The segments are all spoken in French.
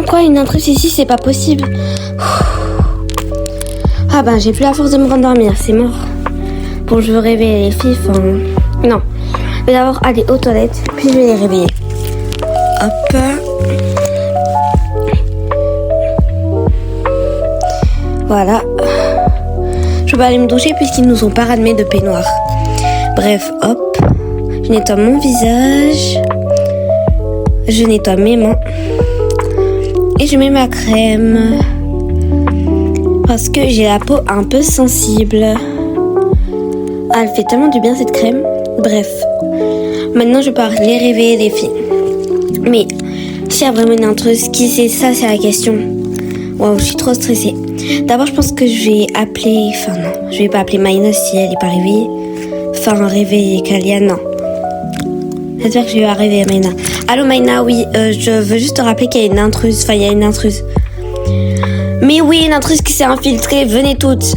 Quoi, une intruse ici, c'est pas possible. Ah ben, j'ai plus la force de me rendormir, c'est mort. Bon, je veux réveiller les filles, enfin... Non. Je vais d'abord aller aux toilettes, puis je vais les réveiller. Hop. Voilà. Je vais aller me doucher puisqu'ils nous ont pas ramené de peignoir. Bref, hop. Je nettoie mon visage. Je nettoie mes mains. Et je mets ma crème. Parce que j'ai la peau un peu sensible. Ah, elle fait tellement du bien cette crème. Bref. Maintenant, je peux aller réveiller les filles. Mais, s'il y a vraiment une intruse, qui c'est ça, c'est la question. Waouh, je suis trop stressée. D'abord, je pense que je vais appeler... Enfin, non. Je vais pas appeler Maïna si elle est pas réveillée. Enfin, réveiller Kalia, non. J'espère que je vais réveiller Maïna. Allô, Maïna, oui. Je veux juste te rappeler qu'il y a une intruse. Enfin, il y a une intruse. Mais oui, une intruse qui s'est infiltrée. Venez toutes.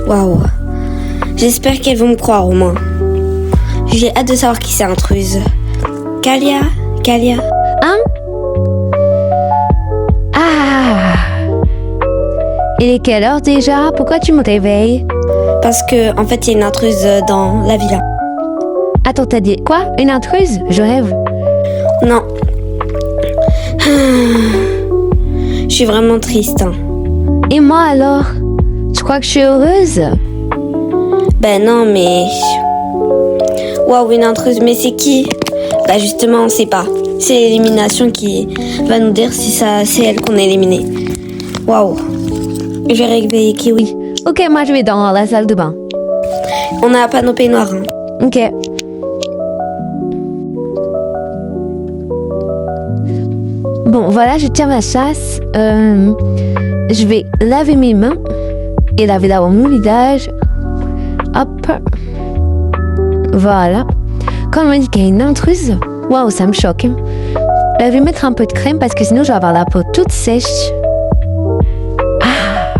Waouh. J'espère qu'elles vont me croire, au moins. J'ai hâte de savoir qui c'est intruse. Kalia. Hein? Ah! Il est quelle heure déjà? Pourquoi tu me réveilles? Parce que, en fait, il y a une intruse dans la villa. Attends, t'as dit quoi? Une intruse? Je rêve. Non. Je suis vraiment triste. Hein. Et moi alors? Tu crois que je suis heureuse? Ben non, mais... Waouh, une intruse, mais c'est qui? Bah justement, on sait pas. C'est l'élimination qui va nous dire si ça, c'est elle qu'on a éliminée. Waouh. Je vais réveiller Kiwi. Ok, moi je vais dans la salle de bain. On n'a pas nos peignoirs. Hein. Ok. Bon, voilà, je tiens ma chasse. Je vais laver mes mains et laver d'abord mon visage. Hop. Voilà. Quand on me dit qu'il y a une intruse, waouh, ça me choque. Là, je vais mettre un peu de crème parce que sinon, je vais avoir la peau toute sèche. Ah,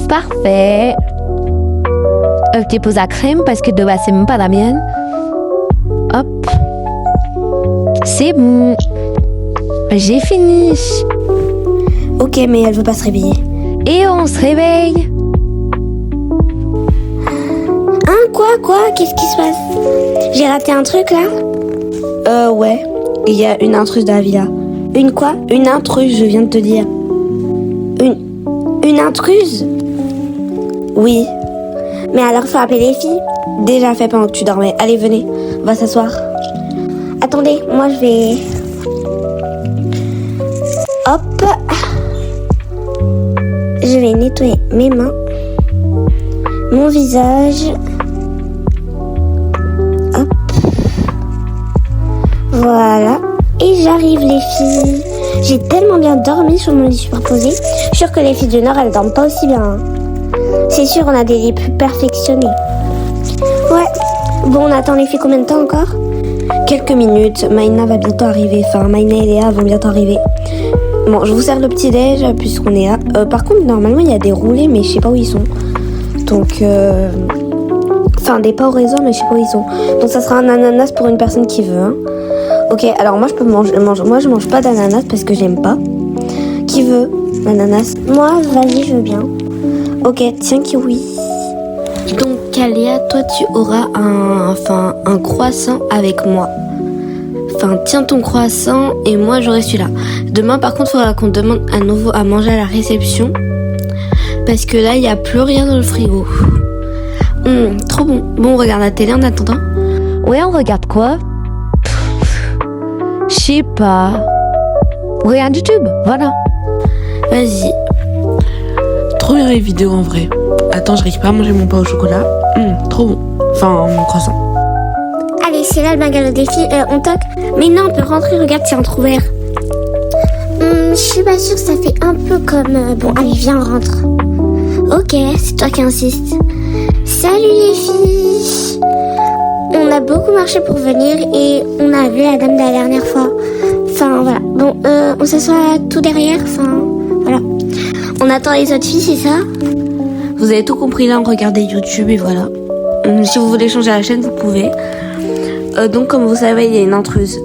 parfait. Je dépose la crème parce que de base, c'est même pas la mienne. Hop. C'est bon. J'ai fini. Ok, mais elle veut pas se réveiller. Et on se réveille. Hein, quoi? Qu'est-ce qui se passe? J'ai raté un truc, là? Ouais. Il y a une intruse dans la villa. Une quoi? Une intruse, je viens de te dire. Une intruse? Oui. Mais alors, faut appeler les filles? Déjà fait pendant que tu dormais. Allez, venez. On va s'asseoir. Attendez, moi, je vais... Hop. Je vais nettoyer mes mains. Mon visage. Hop. Voilà. Et j'arrive les filles. J'ai tellement bien dormi sur mon lit superposé. Je suis sûre que les filles du Nord, elles dorment pas aussi bien. Hein. C'est sûr, on a des lits plus perfectionnés. Ouais. Bon, on attend les filles combien de temps encore? Quelques minutes. Maïna va bientôt arriver. Enfin, Maïna et Léa vont bientôt arriver. Bon, je vous sers le petit-déj puisqu'on est là. Par contre, normalement, il y a des roulés, mais je sais pas où ils sont. Donc, enfin, des pains au raisin, mais je sais pas où ils sont. Donc, ça sera un ananas pour une personne qui veut. Hein. Ok, alors moi, je peux manger. Moi, je mange pas d'ananas parce que j'aime pas. Qui veut l'ananas? Moi, vas-y, je veux bien. Ok, tiens, Kiwi. Donc, Kalia, toi, tu auras un croissant avec moi. Enfin, tiens ton croissant et moi j'aurai celui-là. Demain par contre il faudra qu'on demande à nouveau à manger à la réception. Parce que là il n'y a plus rien dans le frigo. Trop bon. Bon, on regarde la télé en attendant. Ouais, on regarde quoi? Je sais pas. On regarde YouTube, voilà. Vas-y. Trop bien les vidéos en vrai. Attends, je récupère manger mon pain au chocolat. Trop bon. Enfin, mon croissant. Allez, c'est là le bungalow des filles, on toque. Mais non, on peut rentrer, regarde, c'est entrouvert. Je suis pas sûre, ça fait un peu comme... Bon, allez, viens, on rentre. Ok, c'est toi qui insistes. Salut les filles. On a beaucoup marché pour venir et on a vu la dame de la dernière fois. Enfin, voilà. Bon, on s'assoit tout derrière, enfin, voilà. On attend les autres filles, c'est ça? Vous avez tout compris là, on regardait YouTube et voilà. Si vous voulez changer la chaîne, vous pouvez. Donc, comme vous savez, il y a une intruse.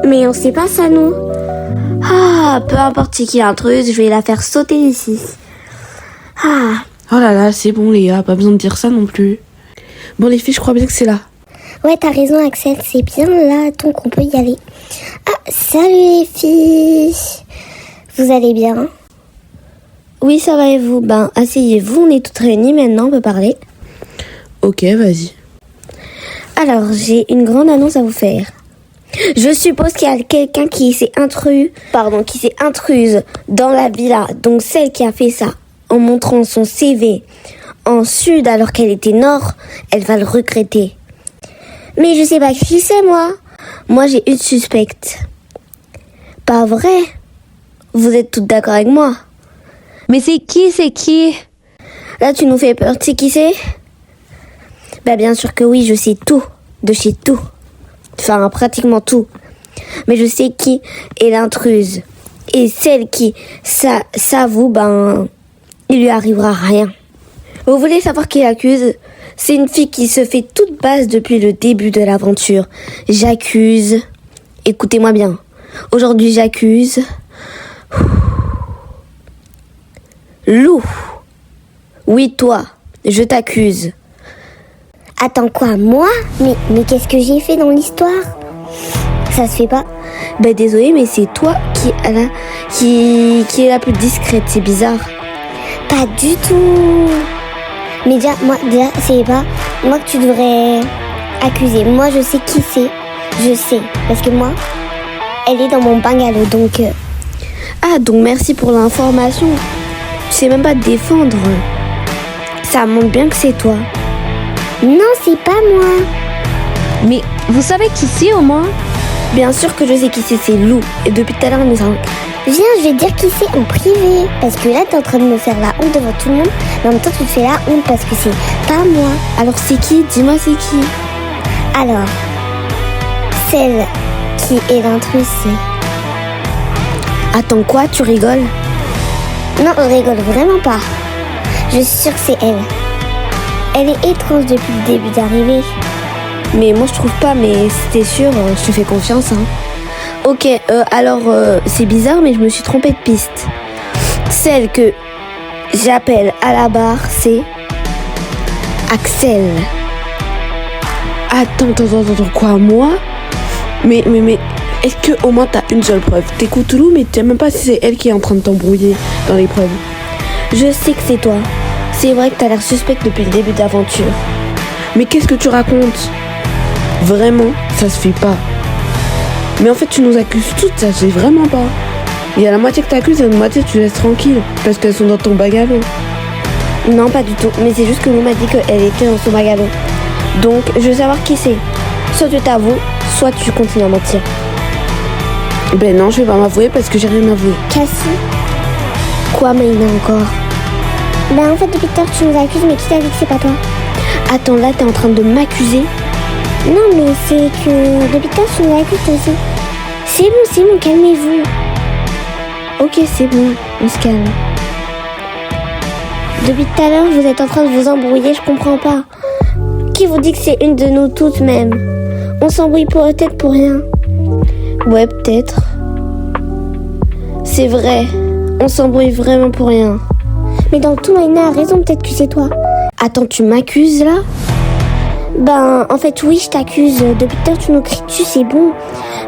Mais on sait pas ça, nous. Ah, peu importe c'est qui l'intruse, je vais la faire sauter d'ici. Ah. Oh là là, c'est bon Léa, pas besoin de dire ça non plus. Bon les filles, je crois bien que c'est là. Ouais, t'as raison Axel, c'est bien là, donc on peut y aller. Ah, salut les filles. Vous allez bien? Oui, ça va et vous? Ben, asseyez-vous, on est toutes réunies maintenant, on peut parler. Ok, vas-y. Alors, j'ai une grande annonce à vous faire. Je suppose qu'il y a quelqu'un qui s'est intruse dans la villa. Donc celle qui a fait ça en montrant son CV en sud alors qu'elle était nord, elle va le regretter. Mais je sais pas qui c'est moi. Moi j'ai une suspecte. Pas vrai? Vous êtes toutes d'accord avec moi? Mais c'est qui? Là tu nous fais peur, tu sais qui c'est? Bah bien sûr que oui, je sais tout, de chez tout. Enfin, pratiquement tout. Mais je sais qui est l'intruse. Et celle qui s'avoue, ben, il lui arrivera rien. Vous voulez savoir qui l'accuse? C'est une fille qui se fait toute basse depuis le début de l'aventure. J'accuse. Écoutez-moi bien. Aujourd'hui, j'accuse. Lou. Oui, toi. Je t'accuse. Attends quoi, moi? Mais qu'est-ce que j'ai fait dans l'histoire? Ça se fait pas. Ben désolé, mais c'est toi qui est la plus discrète, c'est bizarre. Pas du tout. Mais déjà, c'est pas moi que tu devrais accuser. Moi, je sais qui c'est. Je sais. Parce que moi, elle est dans mon bungalow, donc... Ah, donc merci pour l'information. Tu sais même pas te défendre. Ça montre bien que c'est toi. Non, c'est pas moi. Mais vous savez qui c'est au moins? Bien sûr que je sais qui c'est Lou. Et depuis tout à l'heure, nous avons... Viens, je vais te dire qui c'est en privé. Parce que là, t'es en train de me faire la honte devant tout le monde. Mais en même temps, tu te fais la honte parce que c'est pas moi. Alors c'est qui? Dis-moi c'est qui. Alors, celle qui est l'intruse, c'est... Attends quoi? Tu rigoles? Non, on rigole vraiment pas. Je suis sûre que c'est elle. Elle est étrange depuis le début d'arriver. Mais moi je trouve pas, mais si t'es sûr, je te fais confiance. Hein. Ok, alors c'est bizarre, mais je me suis trompée de piste. Celle que j'appelle à la barre, c'est Axel. Attends, quoi, moi? Mais, est-ce que au moins t'as une seule preuve? T'écoutes Lou, mais tu sais même pas si c'est elle qui est en train de t'embrouiller dans les preuves. Je sais que c'est toi. C'est vrai que t'as l'air suspect depuis le début de l'aventure. Mais qu'est-ce que tu racontes? Vraiment, ça se fait pas. Mais en fait, tu nous accuses toutes, ça se fait vraiment pas. Il y a la moitié que t'accuses et la moitié tu laisses tranquille, parce qu'elles sont dans ton bungalow. Non, pas du tout. Mais c'est juste que Lou m'a dit qu'elle était dans son bungalow. Donc, je veux savoir qui c'est. Soit tu t'avoues, soit tu continues à mentir. Ben non, je vais pas m'avouer parce que j'ai rien avoué. Cassie? Quoi, Maïna encore? Ben en fait, depuis tout à l'heure, tu nous accuses, mais qui t'a dit que c'est pas toi? Attends, là, t'es en train de m'accuser? Non, mais c'est que depuis tout à l'heure, tu nous accuses aussi. C'est bon, calmez-vous. Ok, c'est bon, on se calme. Depuis tout à l'heure, vous êtes en train de vous embrouiller, je comprends pas. Qui vous dit que c'est une de nous toutes même? On s'embrouille peut-être pour rien. Ouais, peut-être. C'est vrai, on s'embrouille vraiment pour rien. Mais dans tout, Maïna a raison, peut-être que c'est toi. Attends, tu m'accuses là? Ben, en fait, oui, je t'accuse. Depuis tout à l'heure, tu nous cries dessus, c'est bon.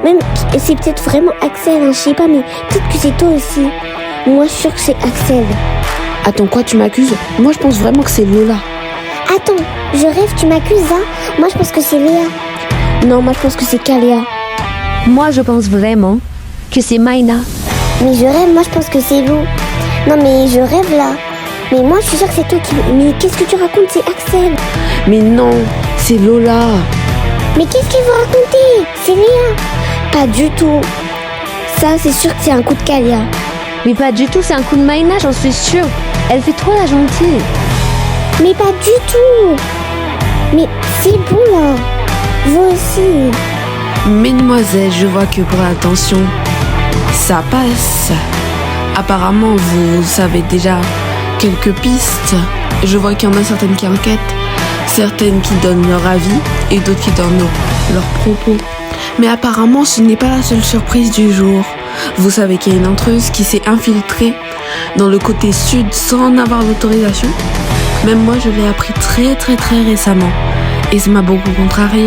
Même, c'est peut-être vraiment Axel, hein, je sais pas, mais peut-être que c'est toi aussi. Moi, je suis sûre que c'est Axel. Attends, quoi, tu m'accuses? Moi, je pense vraiment que c'est Lola. Attends, je rêve, tu m'accuses, hein? Moi, je pense que c'est Léa. Non, moi, je pense que c'est Kalia. Moi, je pense vraiment que c'est Maïna. Mais je rêve, moi, je pense que c'est Lou. Non, mais je rêve, là. Mais moi, je suis sûre que c'est toi qui... Mais qu'est-ce que tu racontes? C'est Axel. Mais non, c'est Lola. Mais qu'est-ce qu'il vous racontez? C'est Léa. Pas du tout. Ça, c'est sûr que c'est un coup de Kalia. Mais pas du tout, c'est un coup de Maïna, j'en suis sûre. Elle fait trop la gentille. Mais pas du tout. Mais c'est bon, là. Vous aussi. Mesdemoiselles, je vois que pour l'attention, ça passe. Apparemment, vous savez déjà quelques pistes. Je vois qu'il y en a certaines qui enquêtent, certaines qui donnent leur avis et d'autres qui donnent leurs propos. Mais apparemment, ce n'est pas la seule surprise du jour. Vous savez qu'il y a une intruse qui s'est infiltrée dans le côté sud sans en avoir l'autorisation. Même moi, je l'ai appris très récemment. Et ça m'a beaucoup contrarié.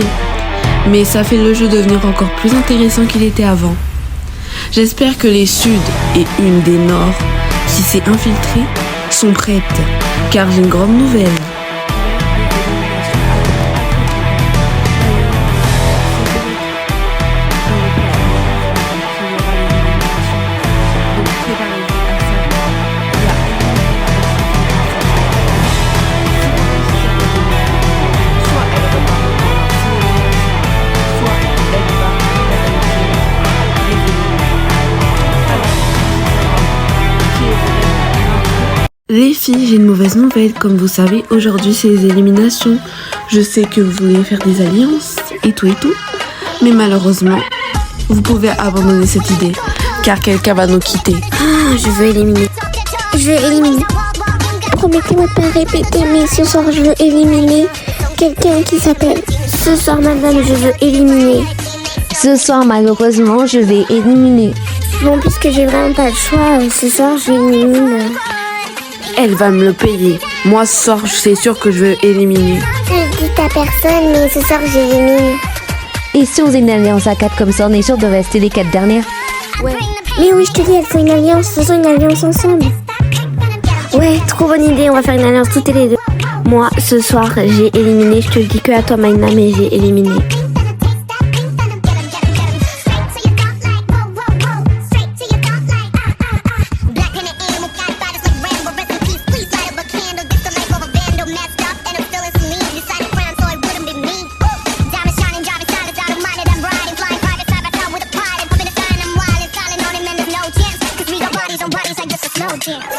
Mais ça fait le jeu devenir encore plus intéressant qu'il était avant. J'espère que les Suds et une des Nord qui s'est infiltrée sont prêtes, car j'ai une grande nouvelle. Les filles, j'ai une mauvaise nouvelle. Comme vous savez, aujourd'hui c'est les éliminations. Je sais que vous voulez faire des alliances et tout. Mais malheureusement, vous pouvez abandonner cette idée. Car quelqu'un va nous quitter. Ah, je veux éliminer. Promettez-moi de pas répéter, mais ce soir je veux éliminer quelqu'un qui s'appelle. Ce soir, madame, je veux éliminer. Ce soir, malheureusement, je vais éliminer. Bon, puisque j'ai vraiment pas le choix, ce soir je élimine. Elle va me le payer. Moi, ce soir, c'est sûr que je vais éliminer. Je dis à personne, mais ce soir j'élimine. Et si on faisait une alliance à 4 comme ça, on est sûr de rester les 4 dernières? Ouais. Mais oui, je te dis, elles font une alliance. Faisons une alliance ensemble. Ouais, trop bonne idée. On va faire une alliance toutes les deux. Moi, ce soir, j'ai éliminé. Je te le dis que à toi, Maïna, mais j'ai éliminé. No chance.